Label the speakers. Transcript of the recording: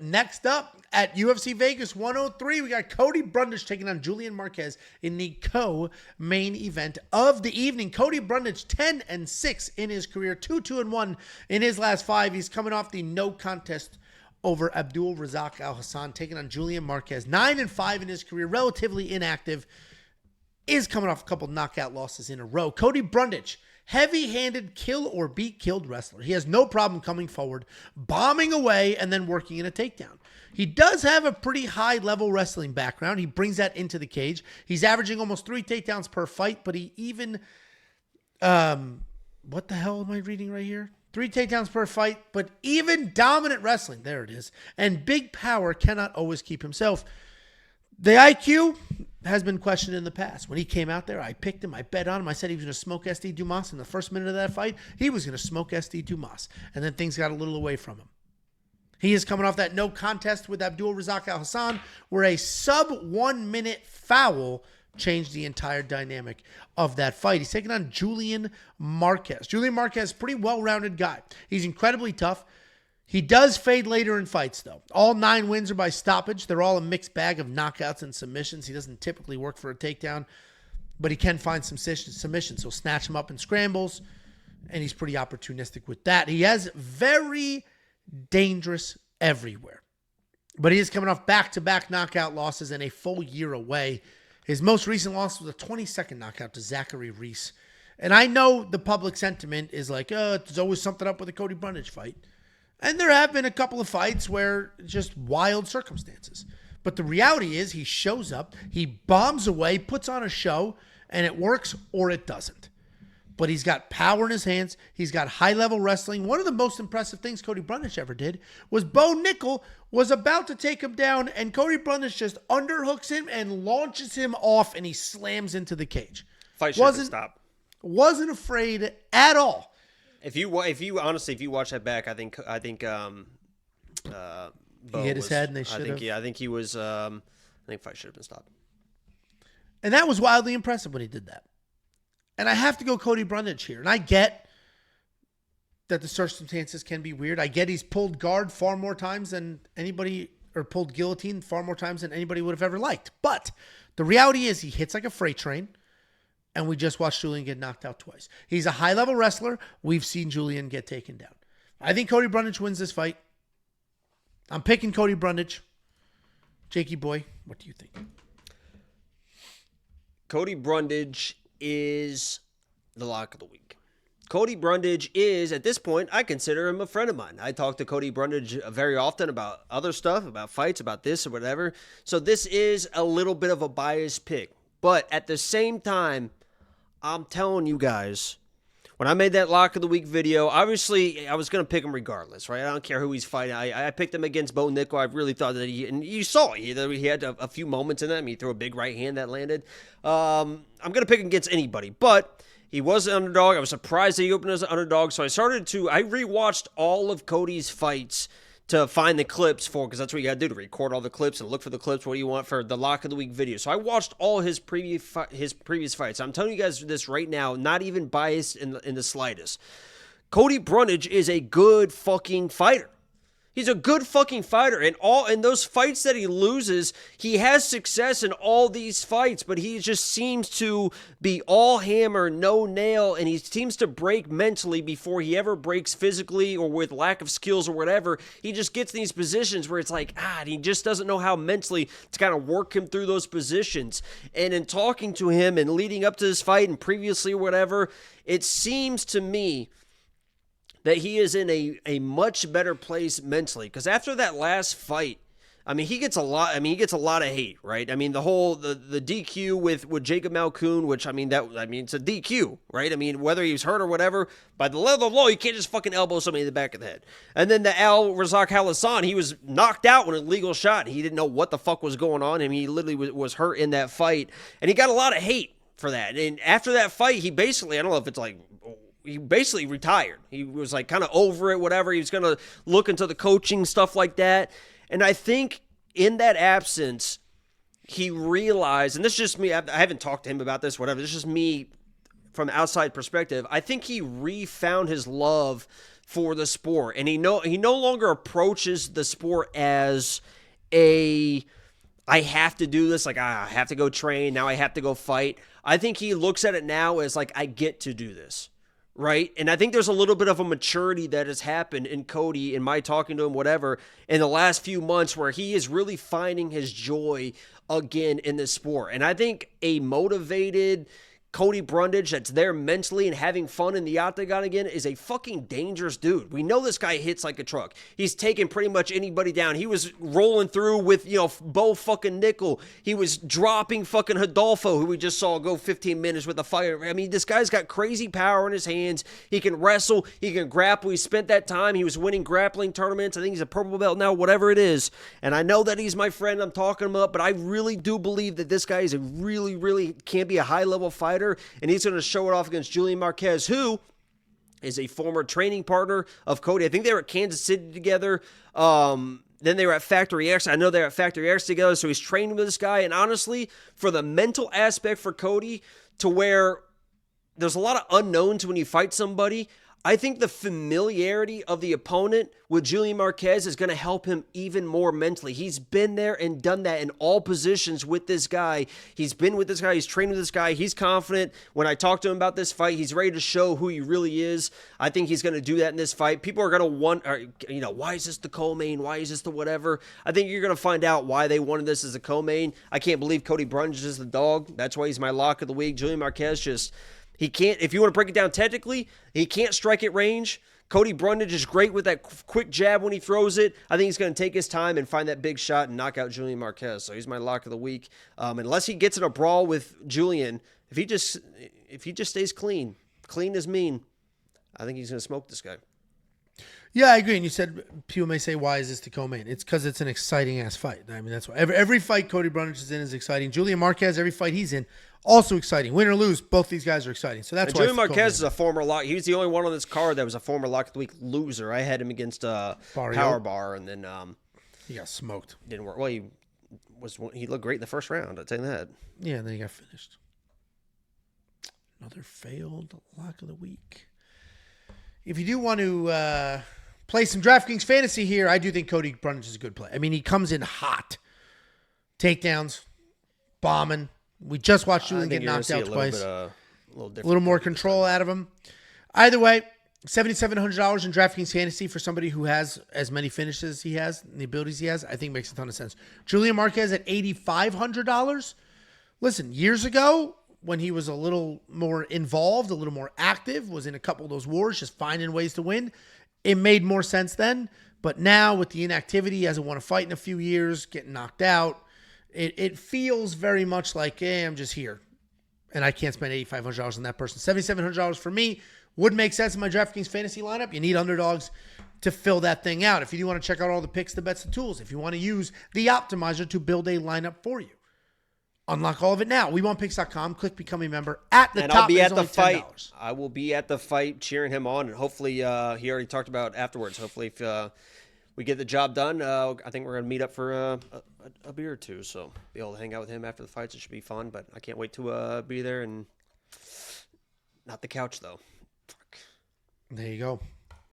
Speaker 1: Next up at UFC Vegas 103, we got Cody Brundage taking on Julian Marquez in the co-main event of the evening. Cody Brundage 10-6 in his career, 2-1 in his last 5. He's coming off the no contest over Abdul Razak Al Hassan, taking on Julian Marquez, 9-5 in his career, relatively inactive, is coming off a couple knockout losses in a row. Cody Brundage, heavy-handed kill or be killed wrestler. He has no problem coming forward, bombing away, and then working in a takedown. He does have a pretty high-level wrestling background. He brings that into the cage. He's averaging almost 3 takedowns per fight, but he even, what the hell am I reading right here? 3 takedowns per fight, but even dominant wrestling, there it is, and big power cannot always keep himself. The IQ has been questioned in the past. When he came out there, I picked him, I bet on him. I said he was going to smoke SD Dumas in the first minute of that fight. He was going to smoke SD Dumas, and then things got a little away from him. He is coming off that no contest with Abdul Razak Al Hassan, where a sub-1 minute foul changed the entire dynamic of that fight. He's taking on Julian Marquez. Julian Marquez, pretty well-rounded guy. He's incredibly tough. He does fade later in fights, though. All 9 wins are by stoppage. They're all a mixed bag of knockouts and submissions. He doesn't typically work for a takedown, but he can find some submissions. He'll snatch him up in scrambles, and he's pretty opportunistic with that. He has very dangerous everywhere, but he is coming off back-to-back knockout losses and a full year away. His most recent loss was a 22nd knockout to Zachary Reese. And I know the public sentiment is like, there's always something up with the Cody Brundage fight. And there have been a couple of fights where just wild circumstances. But the reality is he shows up, he bombs away, puts on a show, and it works or it doesn't. But he's got power in his hands. He's got high-level wrestling. One of the most impressive things Cody Brundage ever did was Bo Nickel was about to take him down, and Cody Brundage just underhooks him and launches him off, and he slams into the cage.
Speaker 2: Fight should stop.
Speaker 1: Wasn't afraid at all.
Speaker 2: If you watch that back, I think Bo
Speaker 1: he hit his head and they should have.
Speaker 2: I think he was. I think fight should have been stopped.
Speaker 1: And that was wildly impressive when he did that. And I have to go Cody Brundage here. And I get that the circumstances can be weird. I get he's pulled guard far more times than anybody, or pulled guillotine far more times than anybody would have ever liked. But the reality is he hits like a freight train. And we just watched Julian get knocked out twice. He's a high-level wrestler. We've seen Julian get taken down. I think Cody Brundage wins this fight. I'm picking Cody Brundage. Jakey boy, what do you think?
Speaker 2: Cody Brundage is the lock of the week. Cody Brundage is, at this point, I consider him a friend of mine. I talk to Cody Brundage very often about other stuff, about fights, about this or whatever. So this is a little bit of a biased pick. But at the same time, I'm telling you guys, when I made that lock of the week video, obviously I was going to pick him regardless, right? I don't care who he's fighting. I picked him against Bo Nickel. I really thought that and you saw he had a few moments in that. I mean, he threw a big right hand that landed. I'm going to pick him against anybody, but he was an underdog. I was surprised that he opened as an underdog. So I rewatched all of Cody's fights to find the clips for, because that's what you got to do, to record all the clips and look for the clips, what do you want for the lock of the week video. So I watched all his previous fights. I'm telling you guys this right now, not even biased in the slightest. Cody Brundage is a good fucking fighter. He's a good fucking fighter. And in those fights that he loses, he has success in all these fights, but he just seems to be all hammer, no nail, and he seems to break mentally before he ever breaks physically or with lack of skills or whatever. He just gets in these positions where it's like, he just doesn't know how mentally to kind of work him through those positions. And in talking to him and leading up to this fight and previously or whatever, it seems to me that he is in a much better place mentally. Because after that last fight, I mean, he gets a lot of hate, right? I mean, the DQ with Jacob Malkoun, which, it's a DQ, right? I mean, whether he was hurt or whatever, by the level of law, you can't just fucking elbow somebody in the back of the head. And then the Al Razak Al Hassan, he was knocked out with an illegal shot. He didn't know what the fuck was going on. I mean, he literally was hurt in that fight. And he got a lot of hate for that. And after that fight, he basically, I don't know if it's like, he basically retired. He was like kind of over it, whatever. He was going to look into the coaching, stuff like that. And I think in that absence, he realized, and this is just me, I haven't talked to him about this, whatever. This is just me from the outside perspective. I think he refound his love for the sport. And he no longer approaches the sport as I have to do this, like I have to go train, now I have to go fight. I think he looks at it now as like, I get to do this, right? And I think there's a little bit of a maturity that has happened in Cody, in my talking to him, whatever, in the last few months, where he is really finding his joy again in this sport. And I think a motivated Cody Brundage that's there mentally and having fun in the octagon again is a fucking dangerous dude. We know this guy hits like a truck. He's taking pretty much anybody down. He was rolling through with, Bo fucking Nickel. He was dropping fucking Hidalgo, who we just saw go 15 minutes with a fire. I mean, this guy's got crazy power in his hands. He can wrestle. He can grapple. He spent that time. He was winning grappling tournaments. I think he's a purple belt now, whatever it is. And I know that he's my friend. I'm talking him up, but I really do believe that this guy is a really, really can be a high-level fighter. And he's going to show it off against Julian Marquez, who is a former training partner of Cody. I think they were at Kansas City together. Then they were at Factory X. I know they were at Factory X together, so he's training with this guy. And honestly, for the mental aspect for Cody, to where there's a lot of unknowns when you fight somebody, I think the familiarity of the opponent with Julian Marquez is going to help him even more mentally. He's been there and done that in all positions with this guy. He's been with this guy. He's trained with this guy. He's confident. When I talk to him about this fight, he's ready to show who he really is. I think he's going to do that in this fight. People are going to wonder, why is this the co-main? Why is this the whatever? I think you're going to find out why they wanted this as a co-main. I can't believe Cody Brundage is the dog. That's why he's my lock of the week. Julian Marquez he can't, if you want to break it down technically, he can't strike at range. Cody Brundage is great with that quick jab when he throws it. I think he's going to take his time and find that big shot and knock out Julian Marquez. So he's my lock of the week. Unless he gets in a brawl with Julian, if he just stays clean as mean, I think he's going to smoke this guy.
Speaker 1: Yeah, I agree. And you said people may say, why is this the co-main? It's because it's an exciting ass fight. I mean, that's why every fight Cody Brundage is in is exciting. Julian Marquez, every fight he's in, also exciting. Win or lose, both these guys are exciting. So that's why
Speaker 2: Julian Marquez is a former lock. He was the only one on this card that was a former lock of the week loser. I had him against Power Bar, and then
Speaker 1: he got smoked.
Speaker 2: Didn't work. Well, he looked great in the first round. I'll tell you that.
Speaker 1: Yeah, and then he got finished. Another failed lock of the week. If you do want to play some DraftKings fantasy here, I do think Cody Brundage is a good play. I mean, he comes in hot. Takedowns, bombing. We just watched Julian get knocked out twice. A little more control out of him. Either way, $7,700 in DraftKings fantasy for somebody who has as many finishes as he has and the abilities he has, I think makes a ton of sense. Julian Marquez at $8,500. Listen, years ago, when he was a little more involved, a little more active, was in a couple of those wars, just finding ways to win, it made more sense then. But now with the inactivity, he hasn't won a fight in a few years, getting knocked out, it feels very much like, hey, I'm just here. And I can't spend $8,500 on that person. $7,700 for me would make sense in my DraftKings fantasy lineup. You need underdogs to fill that thing out. If you do want to check out all the picks, the bets, the tools, if you want to use the optimizer to build a lineup for you. Unlock all of it now. WeWantPicks.com. Click Become a Member. At the top,
Speaker 2: I'll be at the
Speaker 1: $10.
Speaker 2: fight. I will be at the fight cheering him on. And hopefully, he already talked about afterwards. Hopefully, if we get the job done, I think we're going to meet up for a beer or two. So be able to hang out with him after the fights. It should be fun. But I can't wait to be there. And not the couch, though. Fuck.
Speaker 1: There you go.